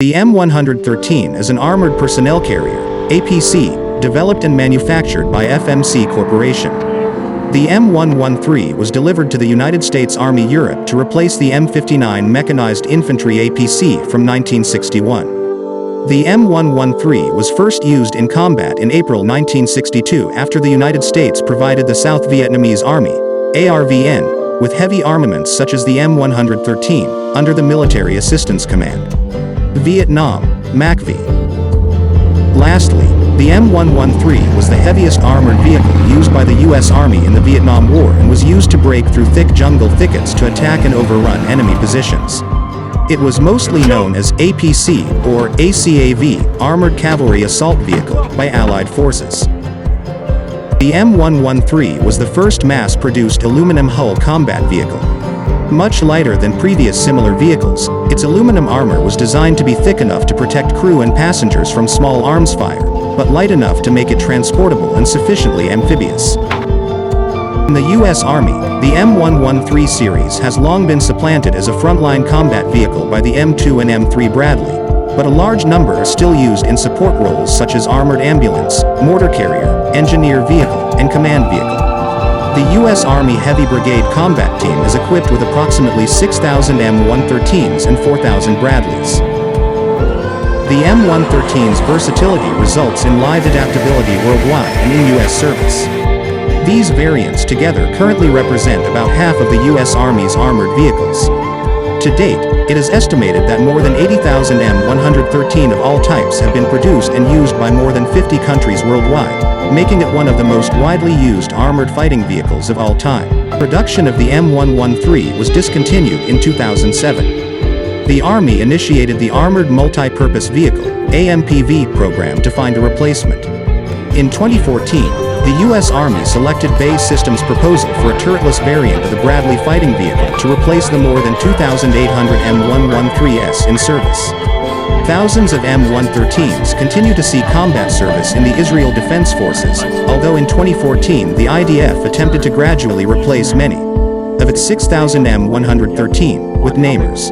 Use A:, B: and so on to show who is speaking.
A: The M113 is an armored personnel carrier, APC, developed and manufactured by FMC Corporation. The M113 was delivered to the United States Army Europe to replace the M59 mechanized infantry APC from 1961. The M113 was first used in combat in April 1962 after the United States provided the South Vietnamese Army, ARVN, with heavy armaments such as the M113, under the Military Assistance Command. Vietnam, MACV. Lastly, the M113 was the heaviest armored vehicle used by the U.S. Army in the Vietnam War and was used to break through thick jungle thickets to attack and overrun enemy positions. It was mostly known as APC, or ACAV, Armored Cavalry Assault Vehicle, by Allied forces. The M113 was the first mass-produced aluminum hull combat vehicle. Much lighter than previous similar vehicles, its aluminum armor was designed to be thick enough to protect crew and passengers from small arms fire, but light enough to make it transportable and sufficiently amphibious. In the U.S. Army, the M113 series has long been supplanted as a frontline combat vehicle by the M2 and M3 Bradley, but a large number are still used in support roles such as armored ambulance, mortar carrier, engineer vehicle, and command vehicle. The U.S. Army Heavy Brigade Combat Team is equipped with approximately 6,000 M113s and 4,000 Bradleys. The M113's versatility results in live adaptability worldwide and in U.S. service. These variants together currently represent about half of the U.S. Army's armored vehicles. To date, it is estimated that more than 80,000 M113 of all types have been produced and used by more than 50 countries worldwide, making it one of the most widely used armored fighting vehicles of all time. Production of the M113 was discontinued in 2007. The Army initiated the Armored Multi-Purpose Vehicle (AMPV) program to find a replacement. In 2014, the U.S. Army selected BAE Systems' proposal for a turretless variant of the Bradley fighting vehicle to replace the more than 2,800 M113s in service. Thousands of M113s continue to see combat service in the Israel Defense Forces, although in 2014 the IDF attempted to gradually replace many of its 6,000 M113 with namers.